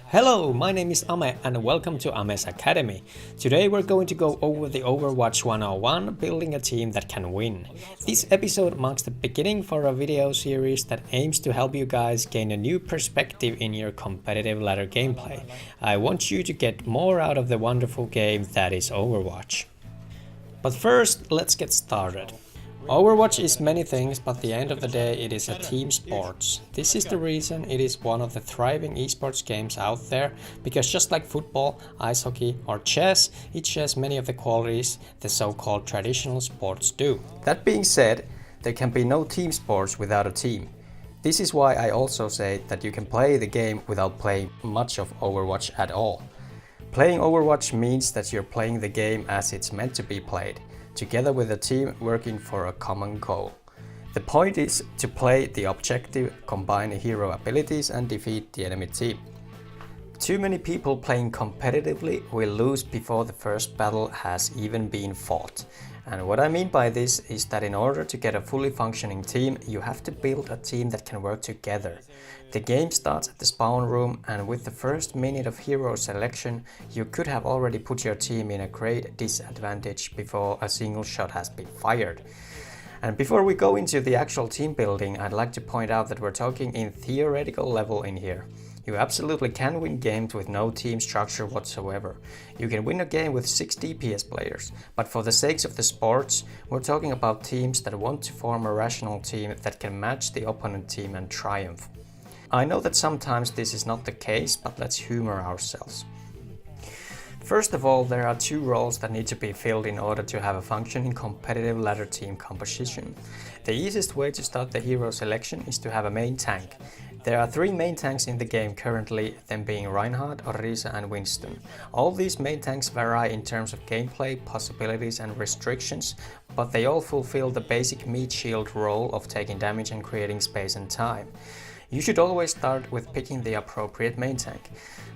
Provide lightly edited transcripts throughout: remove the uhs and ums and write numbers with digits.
Hello, my name is Ame and welcome to Ame's Academy. Today we're going to go over the Overwatch 101, building a team that can win. This episode marks the beginning for a video series that aims to help you guys gain a new perspective in your competitive ladder gameplay. I want you to get more out of the wonderful game that is Overwatch. But first, let's get started. Overwatch is many things, but at the end of the day it is a team sport. This is the reason it is one of the thriving esports games out there, because just like football, ice hockey or chess, it shares many of the qualities the so-called traditional sports do. That being said, there can be no team sports without a team. This is why I also say that you can play the game without playing much of Overwatch at all. Playing Overwatch means that you're playing the game as it's meant to be played, together with a team working for a common goal. The point is to play the objective, combine hero abilities and defeat the enemy team. Too many people playing competitively will lose before the first battle has even been fought. And what I mean by this is that in order to get a fully functioning team, you have to build a team that can work together. The game starts at the spawn room, and with the first minute of hero selection, you could have already put your team in a great disadvantage before a single shot has been fired. And before we go into the actual team building, I'd like to point out that we're talking in theoretical level in here. You absolutely can win games with no team structure whatsoever. You can win a game with 6 DPS players, but for the sakes of the sports, we're talking about teams that want to form a rational team that can match the opponent team and triumph. I know that sometimes this is not the case, but let's humor ourselves. First of all, there are 2 roles that need to be filled in order to have a functioning competitive ladder team composition. The easiest way to start the hero selection is to have a main tank. There are 3 main tanks in the game currently, them being Reinhardt, Orisa and Winston. All these main tanks vary in terms of gameplay, possibilities and restrictions, but they all fulfill the basic meat shield role of taking damage and creating space and time. You should always start with picking the appropriate main tank.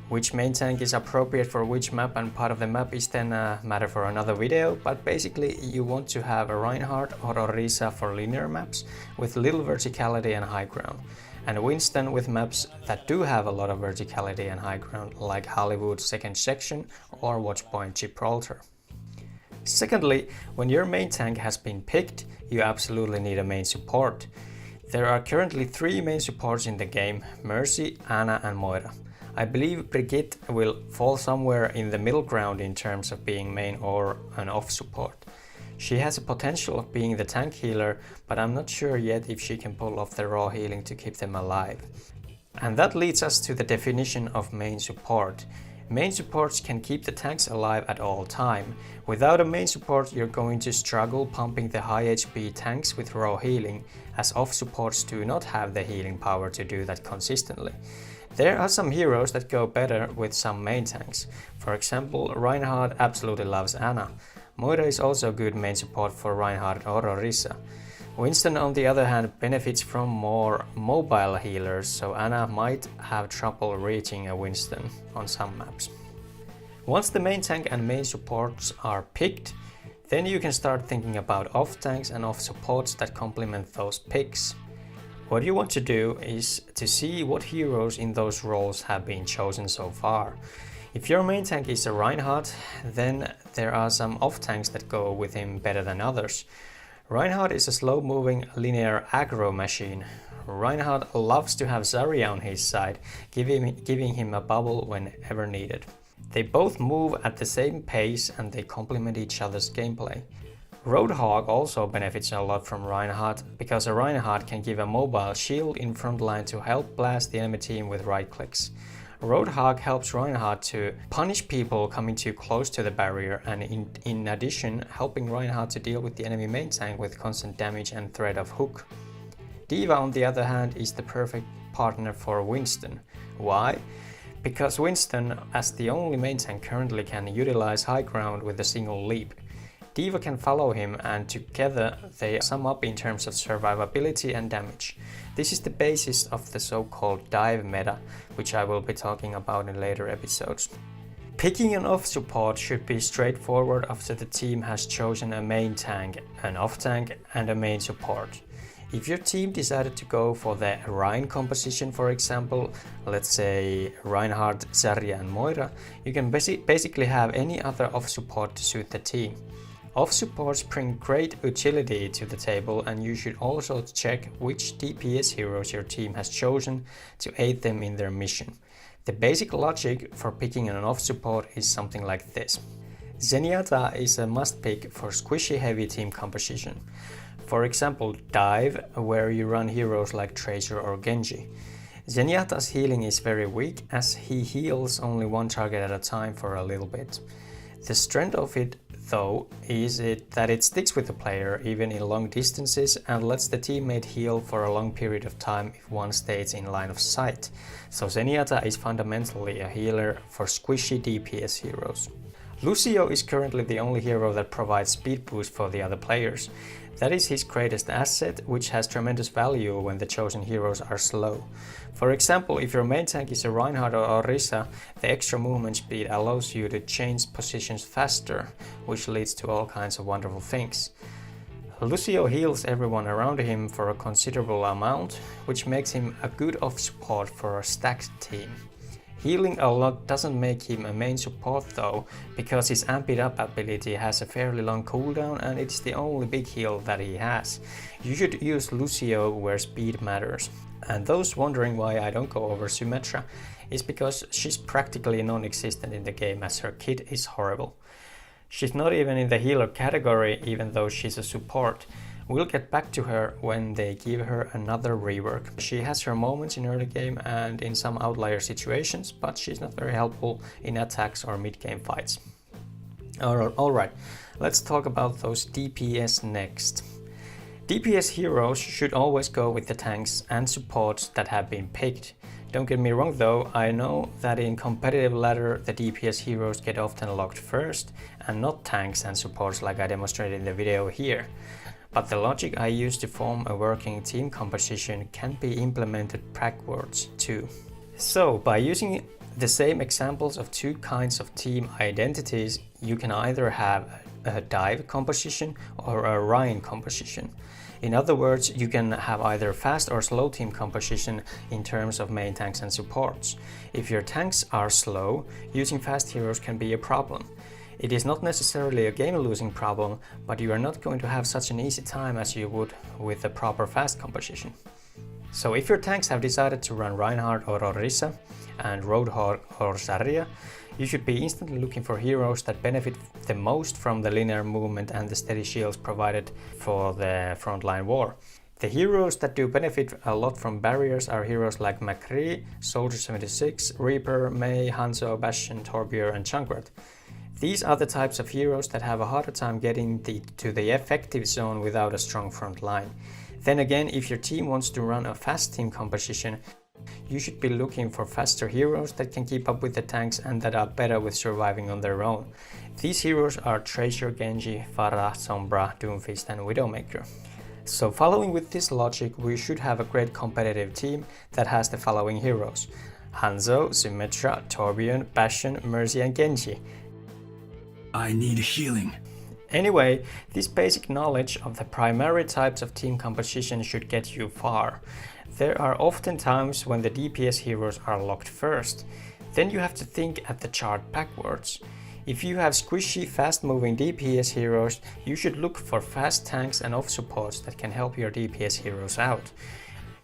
Which main tank is appropriate for which map and part of the map is then a matter for another video, but basically you want to have a Reinhardt or Orisa for linear maps with little verticality and high ground, and Winston with maps that do have a lot of verticality and high ground, like Hollywood second section or Watchpoint Gibraltar. Secondly, when your main tank has been picked, you absolutely need a main support. There are currently 3 main supports in the game: Mercy, Ana and Moira. I believe Brigitte will fall somewhere in the middle ground in terms of being main or an off support. She has a potential of being the tank healer, but I'm not sure yet if she can pull off the raw healing to keep them alive. And that leads us to the definition of main support. Main supports can keep the tanks alive at all time. Without a main support, you're going to struggle pumping the high HP tanks with raw healing, as off supports do not have the healing power to do that consistently. There are some heroes that go better with some main tanks. For example, Reinhardt absolutely loves Ana. Moira is also good main support for Reinhardt or Orisa. Winston on the other hand benefits from more mobile healers, so Ana might have trouble reaching a Winston on some maps. Once the main tank and main supports are picked, then you can start thinking about off tanks and off supports that complement those picks. What you want to do is to see what heroes in those roles have been chosen so far. If your main tank is a Reinhardt, then there are some off tanks that go with him better than others. Reinhardt is a slow-moving linear aggro machine. Reinhardt loves to have Zarya on his side, giving him a bubble whenever needed. They both move at the same pace and they complement each other's gameplay. Roadhog also benefits a lot from Reinhardt, because a Reinhardt can give a mobile shield in front line to help blast the enemy team with right clicks. Roadhog helps Reinhardt to punish people coming too close to the barrier, and in addition helping Reinhardt to deal with the enemy main tank with constant damage and threat of hook. D.Va on the other hand is the perfect partner for Winston. Why? Because Winston, as the only main tank currently, can utilize high ground with a single leap. D.Va can follow him, and together they sum up in terms of survivability and damage. This is the basis of the so-called dive meta, which I will be talking about in later episodes. Picking an off support should be straightforward after the team has chosen a main tank, an off tank and a main support. If your team decided to go for the Rhine composition, for example, let's say Reinhardt, Zarya and Moira, you can basically have any other off support to suit the team. Off supports bring great utility to the table, and you should also check which DPS heroes your team has chosen to aid them in their mission. The basic logic for picking an off support is something like this. Zenyatta is a must pick for squishy heavy team composition. For example, Dive, where you run heroes like Tracer or Genji. Zenyatta's healing is very weak, as he heals only one target at a time for a little bit. The strength of it, though, is that it sticks with the player even in long distances and lets the teammate heal for a long period of time if one stays in line of sight. So Zenyatta is fundamentally a healer for squishy DPS heroes. Lucio is currently the only hero that provides speed boost for the other players. That is his greatest asset, which has tremendous value when the chosen heroes are slow. For example, if your main tank is a Reinhardt or Orisa, the extra movement speed allows you to change positions faster, which leads to all kinds of wonderful things. Lucio heals everyone around him for a considerable amount, which makes him a good off support for a stacked team. Healing a lot doesn't make him a main support though, because his Amp It Up ability has a fairly long cooldown and it's the only big heal that he has. You should use Lucio where speed matters. And those wondering why I don't go over Symmetra is because she's practically non-existent in the game, as her kit is horrible. She's not even in the healer category, even though she's a support. We'll get back to her when they give her another rework. She has her moments in early game and in some outlier situations, but she's not very helpful in attacks or mid-game fights. Alright, let's talk about those DPS next. DPS heroes should always go with the tanks and supports that have been picked. Don't get me wrong though, I know that in competitive ladder the DPS heroes get often locked first and not tanks and supports like I demonstrated in the video here. But the logic I use to form a working team composition can be implemented backwards too. So by using the same examples of two kinds of team identities, you can either have a Dive composition or a Rhine composition. In other words, you can have either fast or slow team composition in terms of main tanks and supports. If your tanks are slow, using fast heroes can be a problem. It is not necessarily a game-losing problem, but you are not going to have such an easy time as you would with a proper fast composition. So if your tanks have decided to run Reinhardt or Orisa and Roadhog or Zarya, you should be instantly looking for heroes that benefit the most from the linear movement and the steady shields provided for the frontline war. The heroes that do benefit a lot from barriers are heroes like McCree, Soldier 76, Reaper, Mei, Hanzo, Bastion, Torbjörn and Junkrat. These are the types of heroes that have a harder time getting to the effective zone without a strong front line. Then again, if your team wants to run a fast team composition, you should be looking for faster heroes that can keep up with the tanks and that are better with surviving on their own. These heroes are Tracer, Genji, Pharah, Sombra, Doomfist and Widowmaker. So following with this logic, we should have a great competitive team that has the following heroes: Hanzo, Symmetra, Torbjörn, Bastion, Mercy and Genji. I need healing. Anyway, this basic knowledge of the primary types of team composition should get you far. There are often times when the DPS heroes are locked first. Then you have to think at the chart backwards. If you have squishy, fast-moving DPS heroes, you should look for fast tanks and off supports that can help your DPS heroes out.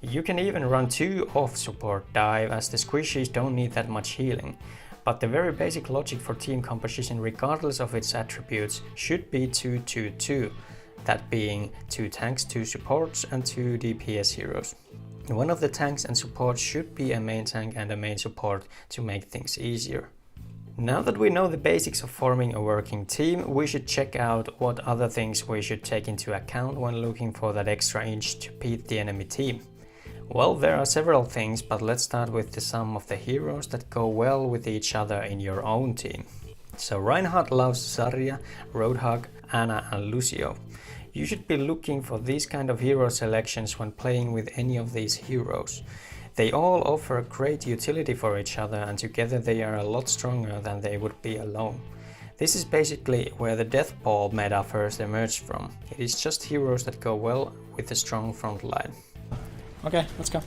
You can even run two off support Dive, as the squishies don't need that much healing. But the very basic logic for team composition, regardless of its attributes, should be 2-2-2, that being 2 tanks, 2 supports and 2 DPS heroes. One of the tanks and supports should be a main tank and a main support to make things easier. Now that we know the basics of forming a working team, we should check out what other things we should take into account when looking for that extra inch to beat the enemy team. Well, there are several things, but let's start with the sum of the heroes that go well with each other in your own team. So Reinhardt loves Zarya, Roadhog, Ana and Lucio. You should be looking for these kind of hero selections when playing with any of these heroes. They all offer great utility for each other, and together they are a lot stronger than they would be alone. This is basically where the Death Ball meta first emerged from. It is just heroes that go well with a strong front line. Okay, let's go.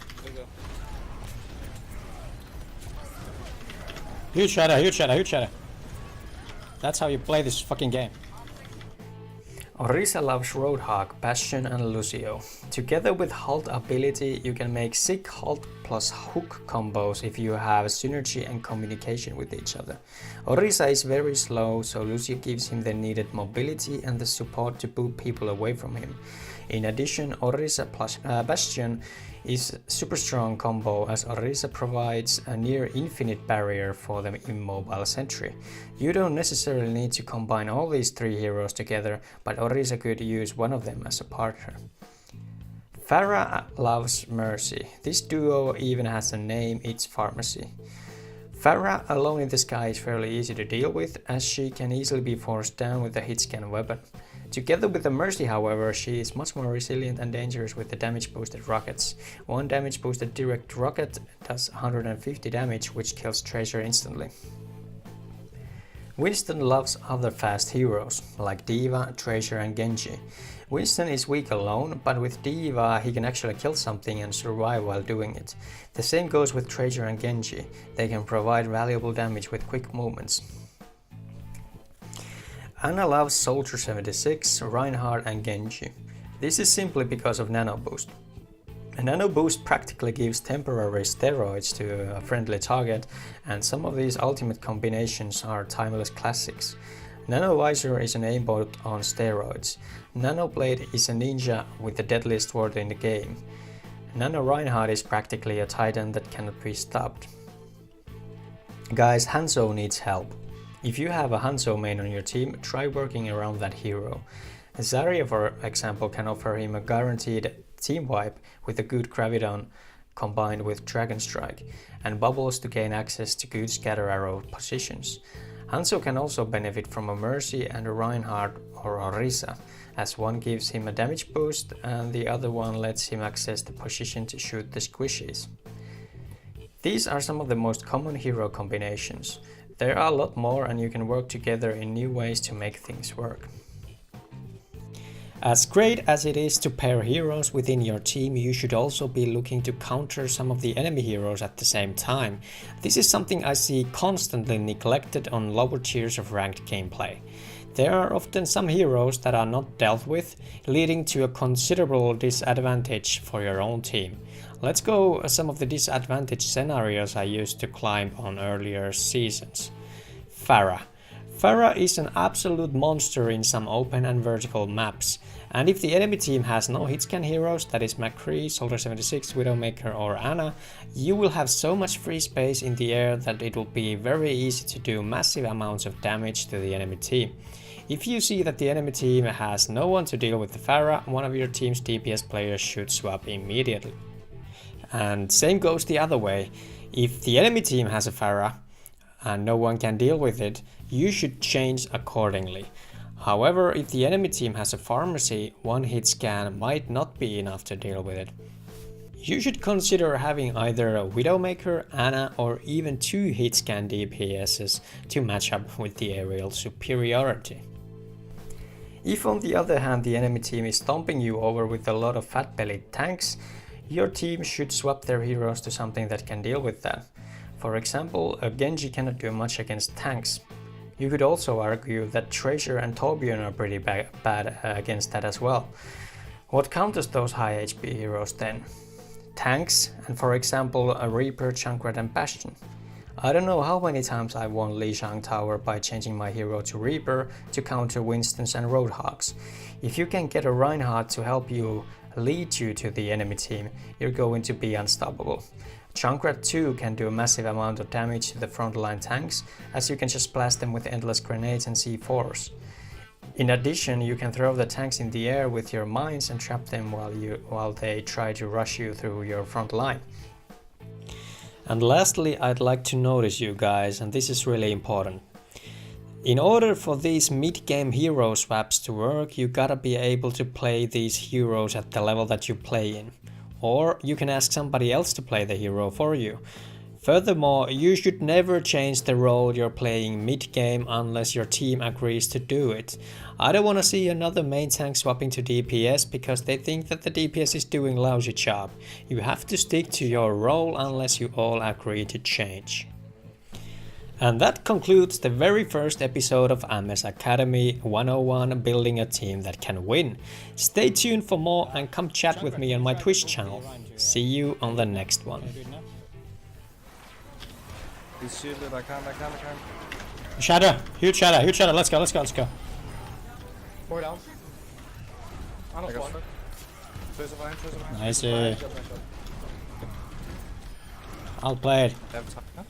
Huge shadow, huge shadow, huge shadow. That's how you play this fucking game. Orisa loves Roadhog, Bastion and Lucio. Together with Halt ability, you can make sick Halt plus Hook combos if you have synergy and communication with each other. Orisa is very slow, so Lucio gives him the needed mobility and the support to boot people away from him. In addition, Orisa plus Bastion is super strong combo as Orisa provides a near infinite barrier for the immobile sentry. You don't necessarily need to combine all these three heroes together, but Orisa could use one of them as a partner. Pharah loves Mercy. This duo even has a name, it's Pharmacy. Pharah alone in the sky is fairly easy to deal with as she can easily be forced down with a hitscan weapon. Together with the Mercy, however, she is much more resilient and dangerous with the damage boosted rockets. One damage boosted direct rocket does 150 damage, which kills Tracer instantly. Winston loves other fast heroes, like D.Va, Tracer and Genji. Winston is weak alone, but with D.Va he can actually kill something and survive while doing it. The same goes with Tracer and Genji, they can provide valuable damage with quick movements. Ana loves Soldier 76, Reinhardt and Genji. This is simply because of Nano Boost. A Nano Boost practically gives temporary steroids to a friendly target, and some of these ultimate combinations are timeless classics. Nano Visor is an aimbot on steroids. Nano Blade is a ninja with the deadliest word in the game. Nano Reinhardt is practically a titan that cannot be stopped. Guys, Hanzo needs help. If you have a Hanzo main on your team, try working around that hero. Zarya, for example, can offer him a guaranteed team wipe with a good Graviton combined with Dragon Strike, and bubbles to gain access to good scatter arrow positions. Hanzo can also benefit from a Mercy and a Reinhardt or Orisa, as one gives him a damage boost and the other one lets him access the position to shoot the squishies. These are some of the most common hero combinations. There are a lot more and you can work together in new ways to make things work. As great as it is to pair heroes within your team, you should also be looking to counter some of the enemy heroes at the same time. This is something I see constantly neglected on lower tiers of ranked gameplay. There are often some heroes that are not dealt with, leading to a considerable disadvantage for your own team. Let's go some of the disadvantage scenarios I used to climb on earlier seasons. Pharah. Pharah is an absolute monster in some open and vertical maps, and if the enemy team has no hitscan heroes, that is McCree, Soldier 76, Widowmaker or Ana, you will have so much free space in the air that it will be very easy to do massive amounts of damage to the enemy team. If you see that the enemy team has no one to deal with the Pharah, one of your team's DPS players should swap immediately. And same goes the other way. If the enemy team has a Pharah and no one can deal with it, you should change accordingly. However, if the enemy team has a Pharmacy, one hit scan might not be enough to deal with it. You should consider having either a Widowmaker, Ana or even 2 hit scan DPSs to match up with the aerial superiority. If on the other hand the enemy team is stomping you over with a lot of fat-bellied tanks, your team should swap their heroes to something that can deal with that. For example, a Genji cannot do much against tanks. You could also argue that Tracer and Torbjorn are pretty bad against that as well. What counters those high HP heroes then? Tanks, and for example a Reaper, Junkrat and Bastion. I don't know how many times I won Lijiang Tower by changing my hero to Reaper to counter Winstons and Roadhogs. If you can get a Reinhardt to help you lead you to the enemy team, you're going to be unstoppable. Junkrat too can do a massive amount of damage to the frontline tanks, as you can just blast them with endless grenades and C4s. In addition, you can throw the tanks in the air with your mines and trap them while they try to rush you through your front line. And lastly, I'd like to notice you guys, and this is really important. In order for these mid-game hero swaps to work, you gotta be able to play these heroes at the level that you play in. Or you can ask somebody else to play the hero for you. Furthermore, you should never change the role you're playing mid-game unless your team agrees to do it. I don't want to see another main tank swapping to DPS because they think that the DPS is doing lousy job. You have to stick to your role unless you all agree to change. And that concludes the very first episode of MS Academy 101 Building a Team That Can Win. Stay tuned for more and come chat with me on my Twitch channel. See you on the next one. He's shielded, I can't. Shadow, huge shadow, let's go. More down. I got one. Tracer behind. Nice. I'll play it. They have time.